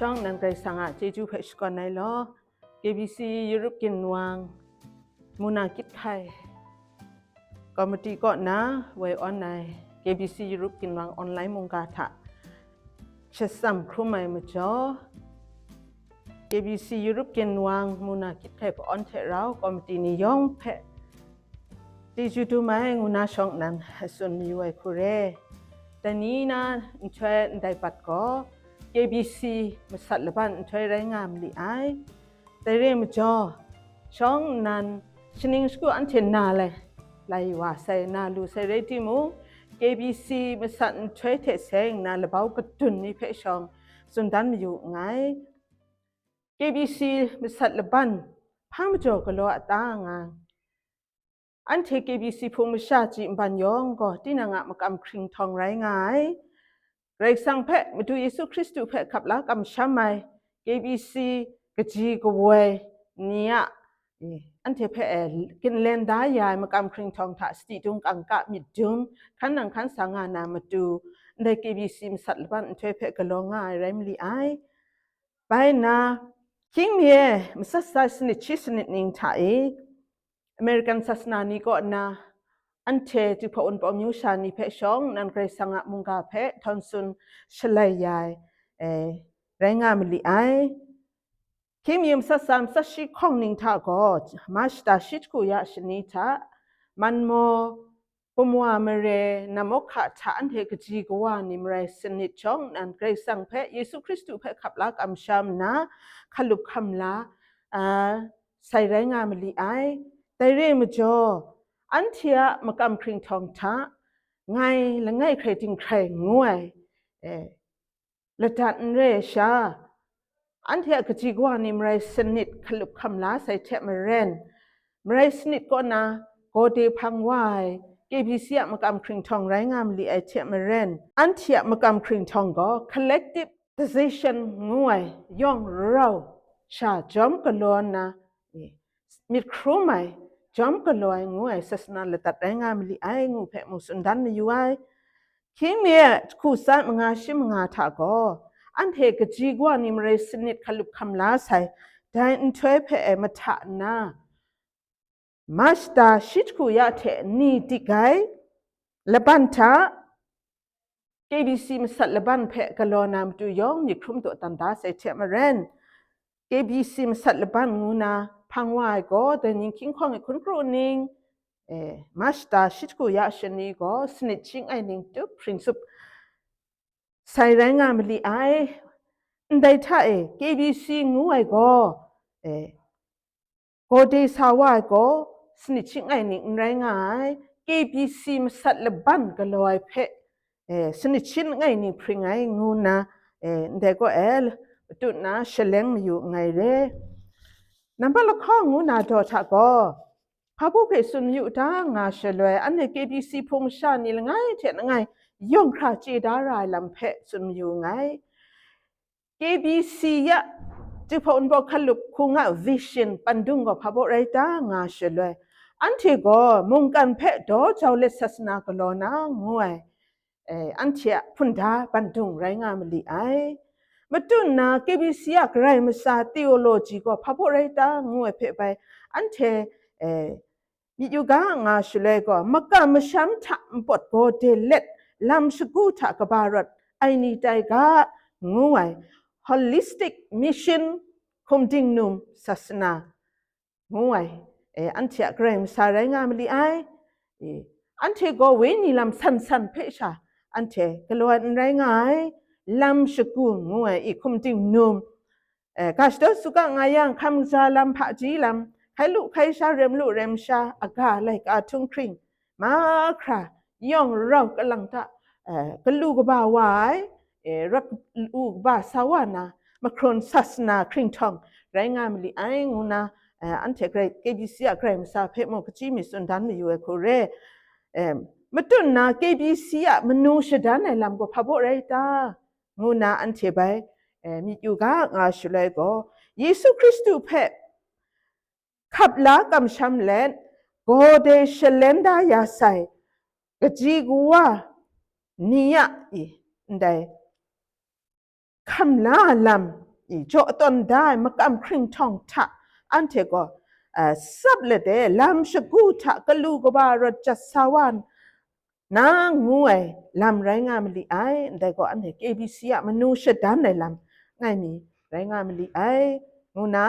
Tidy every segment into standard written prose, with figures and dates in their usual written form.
ช่องนั้นไกรสังอาเจจูเพชก่อนในล้อ KBC ยุโรปกินวางมุนาคิดไทยกอมตีก่อนนะไว้ออนใน KBC ยุโรปกินวางออนไลน์มงกาถะเชสัมครูไม่มาจ่อ KBC ยุโรปกินวางมุนาคิดไทยพอออนเทเรากอมตีนิยองเพตีจูตูไม่งูนาช่องนั้นส่วนมีไว้คุเรแต่นี้นะช่วยได้ปัดก็ KBC มาสัตว์ละบันช่วยไรงามลีไอแต่เรื่องมจ่อช่องนั้นชนิงสกุอันเทนนาเลยไล่ว่าใส่นาลูใส่เรติมู KBC มาสัตว์ช่วยเทเสงนาละเบากระตุนนี่เพช่องส่วนดันมาอยู่ไง KBC มาสัตว์ละบันพังมาจ่อก็รอตางาอันเท KBC พงมชาจิมบันยองก็ที่นางมากำคริงทองไรงายไรสังเพะมาดูเยซูคริสต์เพะขับละกำช้ำไม่ KBC กจีกวยเนี่ยอันเทเพะกินเลนได้ยายมากำคริงทองถ้าสติดุงกังกะมิดจุมขันนังขันสังานามาดูใน KBC มสัตว์บันเทเพะกลองง่ายไรมลีไอไปนะคิงเมียมสัตย์สนิทชิสนิทนิงไทยอเมริกันศาสนานี้ก็นะอันเทจุพอนปอมิวชานีเพชองนันไกรสังะมุงกาเพทอนซุนชลัยยายแรงงามลีไอคิมยิมสัสามสัชิของนิงทาก็มาสตาชิตกุยาชนิทามันโมปมัวเมเรนามกขะชาอันเทกจีกวานิมไรสนิทชองนันไกรสังเพเยซูคริสต์เพขับลักอัมชามนะขลุบคำละใส่แรงงามลีไอแต่เรื่องมจ่ออันเทียมากำคริงทองท้าไงและไงใครจริงใครงวยละดันเรชาอันเทียกจีกว่านี่มไรสนิทขลุบคำลาใส่เทมเรนมไรสนิทก็นะก็เดพังวายKBCมากำคริงทองไรงามลีไอเทมเรนอันเทียมากำคริงทองก็ collective decision งวยย่องเราชาจอมกันล้วนนะมิดครูไหมจอมก็ลอยงูไอ้ศาสนาละตัดแรงงามลีไอ้งูเพ่มุสุนดันมีอยู่ไอ้คิเมียคู่สัตว์มงาชิมงาถาก็อันเทกจีกว่านิมเรสนิดขลุบคำลาใส่ได้อินทวยเพ่มาถานามาสตาชิดคู่ยาเทนี่ติไกละบันทา KBC มสัตละบันเพ่กะลอนามตุยองมีครุมตัวตันดาใส่เทมาเรน KBC มสัตละบันงูนาพังวายก็แต่ยิงคิงของไอ้คุณครูนิงมาสตาชิดกูยาชนีก็สนิทชิงไอ้นิงตุพรินซุปใส่แรงงานมลีไอได้ท่าKBC งูไอ้ก็เดสาวายก็สนิทชิงไอ้นิงแรงงาน KBC มสัตละบันก็ลอยเพสนิทชิงไอ้นิงพริงไอ้งูนะได้ก็ตุนะเฉลงมาอยู่ไงเร่นั่นเป็นละข้องูนาดอทักก็พระผู้เผยสุนอยู่ด้างาเฉลยอันใน KBC พงชานี่ละไงเท่าไงย่องคราจีดารายลำเพะสุนอยู่ไง KBC ยะจุพอนบอกขลุบคุงะวิชันปันดุงก็พระผู้ไรด้างาเฉลยอันที่ก็มุงกันเพะดอเจ้าเลศาสนากลอนะงวยอันที่พุนดาปันดุงไรงามลีไอมาตุนนะ KBC อะไกรมาซาทีโอโลจีก็พระผู้ไรด้างวยเพะไปอันที่มีอยู่ก้างาชุเลก็มักกะมช้ำทำปดโกเดเล็ดลำสกูทักบารดไอนี่ใจกะงวย holistic mission คุมดิ่งนุ่มศาสนางวยอันที่อะไกรมาซาไรงามลีไออันที่ก็เวนี่ลำสันเพชาอันที่กลัวไรงายลำสกูงวยอีคุมดิ่งนุ่มกาสตสุกะงายังคำซาลำพะจีลำใครลูกใครชาเรมลูกเรมชาอากาไลกาทุ่งคริงมาคราย่องเรากำลังตะกลูกบ่าวายรักลูกบ่าสาวนามาครนศาสนาคริงทองไรงามลีไองูนาอันเทเกรKBCอะเกรมซาเพมกจิมิสุนดันมีอยู่คูเรมาตุนนะ KBC อะมนูชดานในลำก็พะโบไรตางูนาอันเทไปมีอยู่ก้างาชุเลยก็เยซูคริสต์เพะขับลากำช้ำเล่นก็เดชเลนดายาใส่กจีกัวนี่ยได้คำลาล โจต้นได้มากำครึ่งทองทะอันเทก็ซับเลยเดลำชกูทะกลูกบารจัสสวรรค์นางงวยลำไรงามลีไอแต่ก็อันเทกบีซีมนุษย์ดันในลำไงมีไรงามลีไองูนา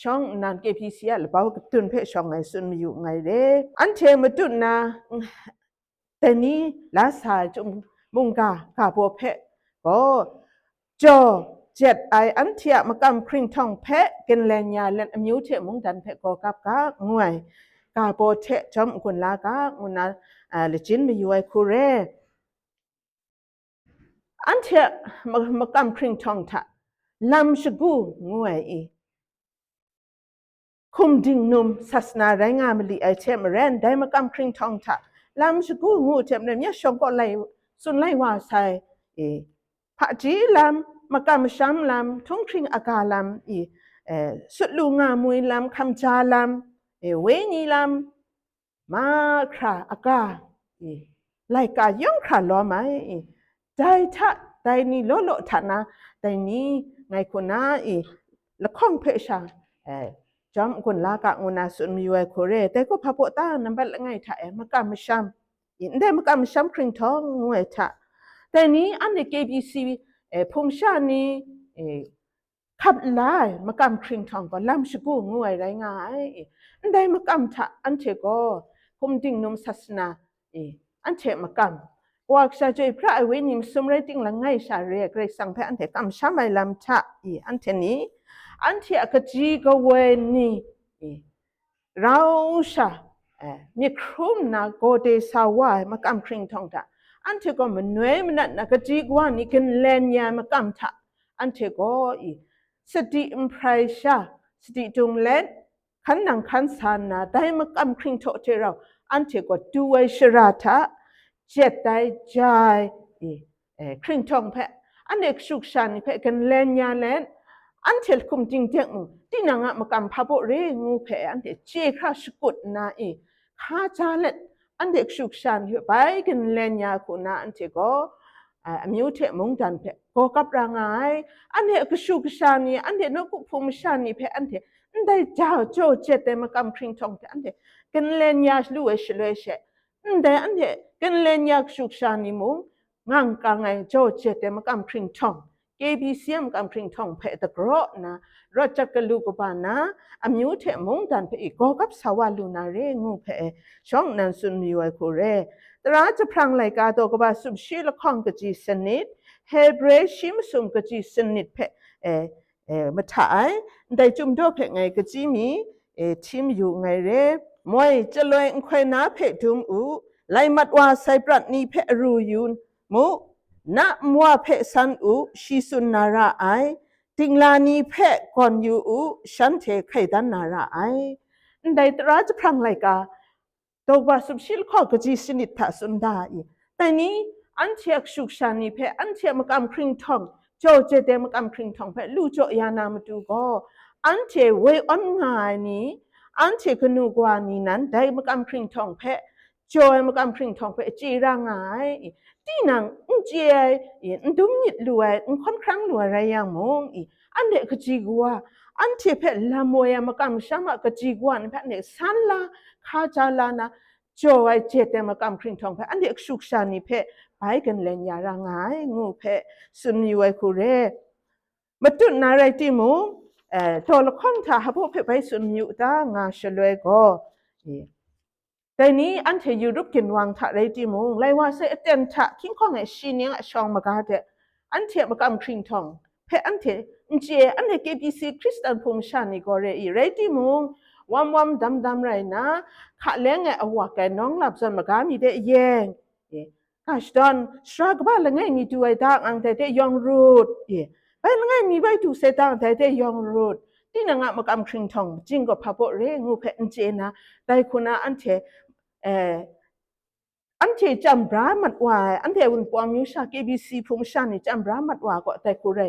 ช่องนันเกพีซีหรือเปล่าตุนเพช่องไงสุนมีอยู่ไงเด้อันเทมาตุนนะแต่นี้ลาสายจุมุงกากาโบเพก็จอเจ็ดไออันเทียมากำครึ่งทองเพกันแลนยาเล่นมิวเทมุงดันเพก็กับกางวยกาโบเทจอมกุนลากางูนาเลจินมีอยู่ไอคูเรอันเทียมากำครึ่งทองทะลำชกูงวยอีคุมดิ่งนุ่มศาสนาไรงามลีไอเทมเรนได้มากำครึ่งทองทะลำชกูงูเทมเนี่ยมีชงก็ไลสุนไลว่าใส่พระจีลำมากำช้ำลำทุ่งครึ่งอากาลำสุดลูงามวยลำคำจาลำเวนีลำมาคราอากาไลกาย่องคราล้อไหมได้ทะได้นี่โลโลทะนะได้นี่ไงคนน่าละข้องเพชาจอมคนลากะงูนาสุนมีไว้โคเรแต่ก็พะโปตานับละไงทะมากำช้ำอินได้มากำช้ำครึ่งทองงวยทะแต่นี้อันเดเกบีซีพงชานีขับไล่มากำครึ่งทองก็ลำชกูงวยไรงายได้มากำทะอันเทก็คุมดิ่งนมศาสนาอันเทมากำว่าชาจอยพระเวนิมสมเรติงละไงชาเรียกเรสังเพอันเทกำช้ำไม่ลำทะอันเทนี้อันเทอกจีกเวนีเราชามีครุมนาโกเดสาวายมากำครึ่งทองทะอันเทก็มันเหนื่อยมันนักจีกว่านี่กันเล่นยามากำทะอันเทก็สติอิมพรายชาสติจงเล่นขันนังขันสานาได้มากำครึ่งโตเทเราอันเทก็ดูไอชราทะเจ็ดได้ใจครึ่งทองเพอันเด็กสุขสันต์เพกันเล่นยาเล่นอันเทลคุมจริงจังที่นางมากำพาโบเรงูเพอันเทเจ้าสกุดนาข้าจาเล็ดอันเด็กสุขสันต์ไปกันเล่นยาคุณนาอันเทก็มิวเทมงดันเพก็กับร่างไงอันเด็กสุขสันต์อันเด็กนกภูมิสันต์เพอันเทอันได้เจ้าโจเจตมากำครึ่งทองเพอันเทกันเล่นยาลู่เฉลยเชอันเดอันเดกันเล่นยาสุขสันต์มุงงังกังไงโจเจตมากำครึ่งทองKBCM กำครึ่งทองเพตะกรอนะรถจักรลูกบานะอมิวเทมงดันเพอีกกับสาวลูนาเรงูเพช่องนันสุนมีไว้คูเรตราจะพลังไหลกาโตกบาสุบชีละข้องกจีสนิดเฮเบรชิมสุมกจีสนิดเพมาถ่ายได้จุ่มโดเพไงกจีมีทีมอยู่ไงเรมวยจะลอยควยน้าเพดุมอูไลมัดว่าไซปรัดนีเพรูยูนมูนะมัวเพสันอูชิสุนนาราไอติงลานีเพก่อนอยู่อูฉันเทไขดันนาราไอได้ตราจะพลังไหลกาตัวบาสุบชิลข้อกจีสนิดทัสุนได้แต่นี้อันเชียกสุกชานีเพอันเชียมกำครึ่งทองโจเจเดมกำครึ่งทองเพลู่โจยานามาดูก็อันเชเวออนงายนี้อันเชกนูกวานีนั้นได้มกำครึ่งทองเพโจมกำครึ่งทองเพจีร่างไงที่นังเจียดุมนิดรวยค่อนครั้งรวยอะไรอย่างมงอันเด็กจีกัวอันเทเพละมวยมากำช้ำกจีกัวนี่เพเนี่ยสันละข้าจาลานะโจไอเจตมากำครึ่งทองเพอันเด็กสุขชานีเพไปกันเล่นยาร่างไงงูเพสุนมีไว้คูเรมาตุนนาไรติมงตัวละครถ้าหาพวกเพไปสุนมีอุตางาเฉลยก็แต่นี้อันเทยุรุปกินวางทะไรติมงไลว่าเสเต็นทะคิงข้องไอชินิงชองมากาเดอันเทมากำครึ่งทองเพอันเทเจอันเทเกบีซีคริสตันภูมิชานิก็เรอีไรติมงวัมดำไรนะข้าเลี้ยงไงเอาว่าแกน้องหลับจนมากามีเดยงกาชดอนสระกบ้านละไงมีตัวไอ้ดางอังแต่เดยองรูดไปละไงมีใบถูเสดางแต่เดยองรูดที่นางมากำครึ่งทองจริงก็พาโปเรงูเพอันเจนะแต่คุณอันเทอันเทจำบรามัดว่าอันเทวันปวงมิวชา KBC ภูมิชานี่จำบรามัดว่าก็แต่กูเร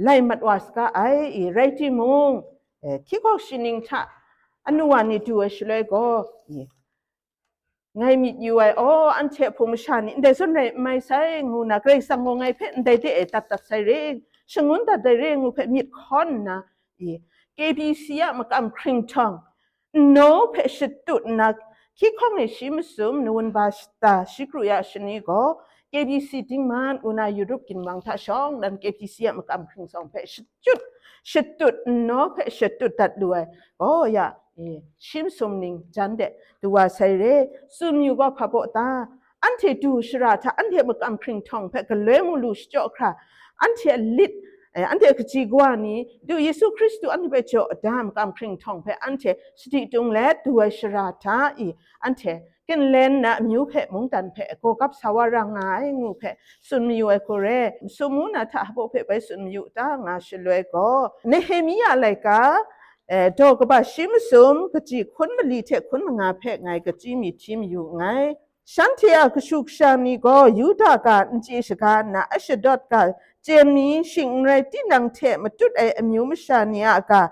ไล่มัดว่าสกาไอไรที่มงคิกอกชินิงทะอันนู้นนี่ดูเฉลยก็ไงมีอยู่ไออันเทภูมิชานี่เดี๋ยวส่วนไหนไม่ใช่งูนักเรสังงไงเพ่นได้ที่ตัดใส่เรื่อง ชงุนตัดได้เรื่องเพมิดคอนนะKBC มากำคริงทองโนเพชตุนักคิดข้องในชิมซุมนวนบาสตาชิกรุยาชนีก็ KBC ดิ้งมันอุณายุรุปกินวังท่าช่องดัน KBC มากำคริงสองเพชตุโนเพชตุตัดด้วยโอ้ยาชิมซุมนิงจันเดตัวใส่เรซุมอยู่ก็พะโบตาอันเทดูชราถ้าอันเทมากำคริงทองเพกเลมุลูชเจาะคราอันเทลิดอันเทกจีกว่านี้ดูเยซูคริสต์อันเบจอดามกำคริงทองเพอันเทสติตรงและด้วยชราถ้าอันเทกินเล่นนะมิวเพมุงตันเพโกกับสาวรังไงงูเพสุนมิวเอโคเรสมุนาถ้าโบเพไปสุนมิวตางาชลวยก็เนเฮมีอะไรกะดอกบาชิมซุมกจีคนมลีเทคนมงาเพไงกจีมีทีมอยู่ไงฉันเทียกชุกชานีก็ยูดาการจีสการนะอชดอดกาเจมีชิงไรที่นังเทมาจุดมิวมชานีอากา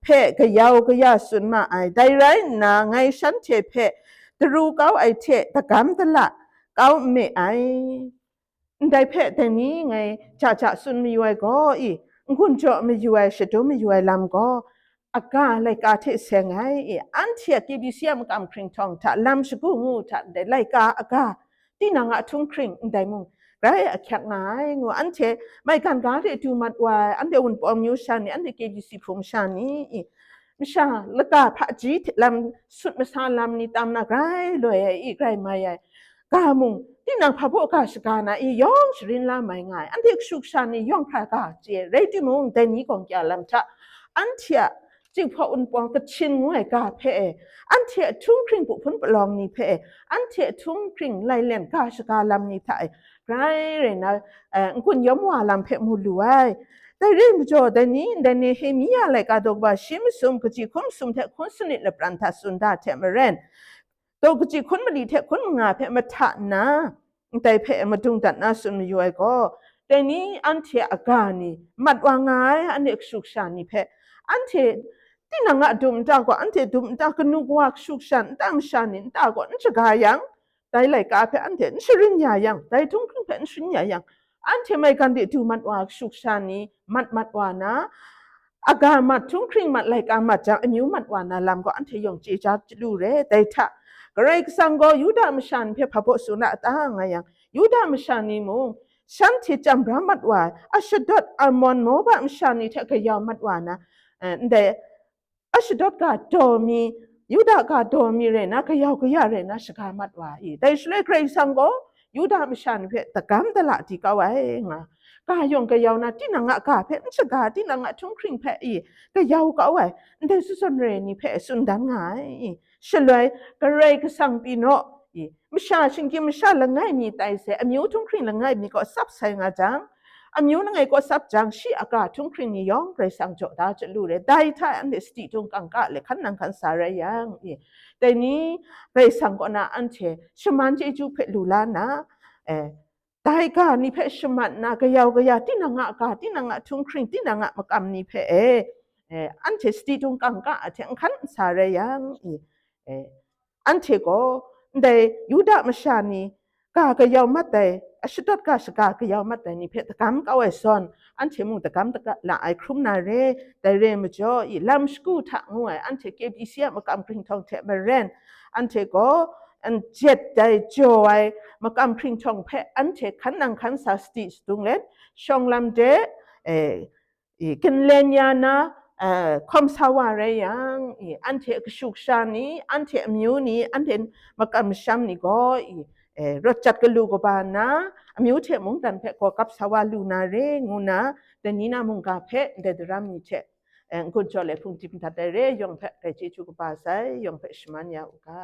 เพกยาวกยาสุนมาได้ไรนะไงฉันเทเพตรูเก้าเทตะกำตละเก้าไม่ได้เพแต่นี้ไงจะสุนมีไว้ก็คุณจะไม่อยู่ชดไม่อยู่ลำก็อากาไลกาเทเสงไงอันเทียกีบิเซียมกำคริงทองถ้าลำสกุงูถ้าได้ไลกาอากาที่นางทุ่งคริงได้มุงไรแขกไงงูอันเทไม่กันการเรตูมัดไว้อันเดียวอุ่นปอมยูชานี่อันเดียกีบิซีพงชานี่มิชาละกาพระจีตลำสุดมาซาลำนี่ตามนักไรเลยไรไม่กามุงที่นางพระโบกาสกานะย่องชรินลาไม่ง่ายอันเดียกสุกชานี่ย่องพระกาเจไรที่มุงแต่นี้กองแกลำชะอันเทียจึงพออุ่นปองกระชินงวยกาเพอันเทียทุ่งคริงปุพุนปลองนี่เพอันเทียทุ่งคริงไลเลนกาสกาลำนี่ไทยไรเลยนะคุณยมว่าลำเพมูลวยแต่เรื่องจอแต่นี้แต่เนี่ยเฮมีอะไรก็ดอกว่าชิมซุมกจีคนซุมเทคนสนิทและปรันทัสุนดาเทมเรนดอกจีคนมาดีเทคนงาเพมาทะนะแต่เพมาดุงตัดนาสุนมีอยู่ไอ้ก็แต่นี้อันเทียอากานี่มัดวางไงอันเด็กสุขสันนี่เพอันเทที่นางดุมตากว่าอันเทดุมตากนุกว่าสุขสันตามชันนินตากว่าอันจะกายังได้ไหลกาเพอันเทนชรินยายังได้ทุ่งครึ่งเพนชรินยายังอันเทไม่กันเดดูมัดว่าสุขสันนี้มัดว่านะอากามัดทุ่งครึ่งมัดไหลกามัดจากอันยูมัดว่านะลำก็อันเทยองจีจัดดูเร่ได้ท่ากระไรสังก็ยูดามชันเพพะโพสุนัตาไงยังยูดามชันนี่มงฉันที่จำพระมัดว่าอัชดดอามอนโมบะมชันนี่เทกยามัดว่านะแต่อัชดดกาโดมียูดากาโดมีเรนะกยาวกยาเรนะสกามัดว่าแต่สเลกไรสังก็ยูดามชันเพตะกำตละที่เขาไว้งากายองกยาวนะที่นางกาเพนสกาที่นางทุ่งคริงเพกยาวเขาไว้แต่สุสนเรนี่เพสุนดังไงฉลวยกระไรก็สังปีโนมิชาชิงกิมิชาละไงมีไตเสอมิวทุ่งคริงละไงมีก็ซับใส่งาจังอมิวละไงก็ซับจังชีอากาศทุ่งคริงนี่ยองไรสังโจดาจะรู้เลยได้ถ้าอันเดสติจงกังกะเลยขันนังขันสารยังแต่นี้ไรสังก็น่าอันเชชมันเจจูเพลูลานะได้กานี่เพชมันนะกยาวกยาที่นางอากาศที่นางทุ่งคริงที่นางมากำนี่เพอันเชสติจงกังกะเทงขันสารยังอันเทก็ได้ยูดามชานีกยาวมัดแต่อชดดกาสกากยาวมัดแต่นี่เพตกรรมก็ไว้ซ้อนอันเทมุงตกรรมตะละไอครุมนาเรแต่เรมจ่อลำสกูทักงวยอันเทเก็บอีเสียมากำคริงทองเทมาเรนอันเทก็อันเจ็ดได้จ่อไว้มากำคริงทองเพอันเทขันนังขันสาสติสตุงเล่นชงลำเดกินเลนยานะคอมสาวาเรียงอันเทกชุกชานีอันเทมิวนีอันเทมากำชัมนี่ก็รถจัดกลูกบานะมิวเทมุงดันเพก็กับสาวาลูนาเรงุนะแต่นี้นามุงกาเพเดดรามีเทกุญจเลพุงจิมทัดเรยองเพเจจูกบาไซยองเพชมันยาอุกา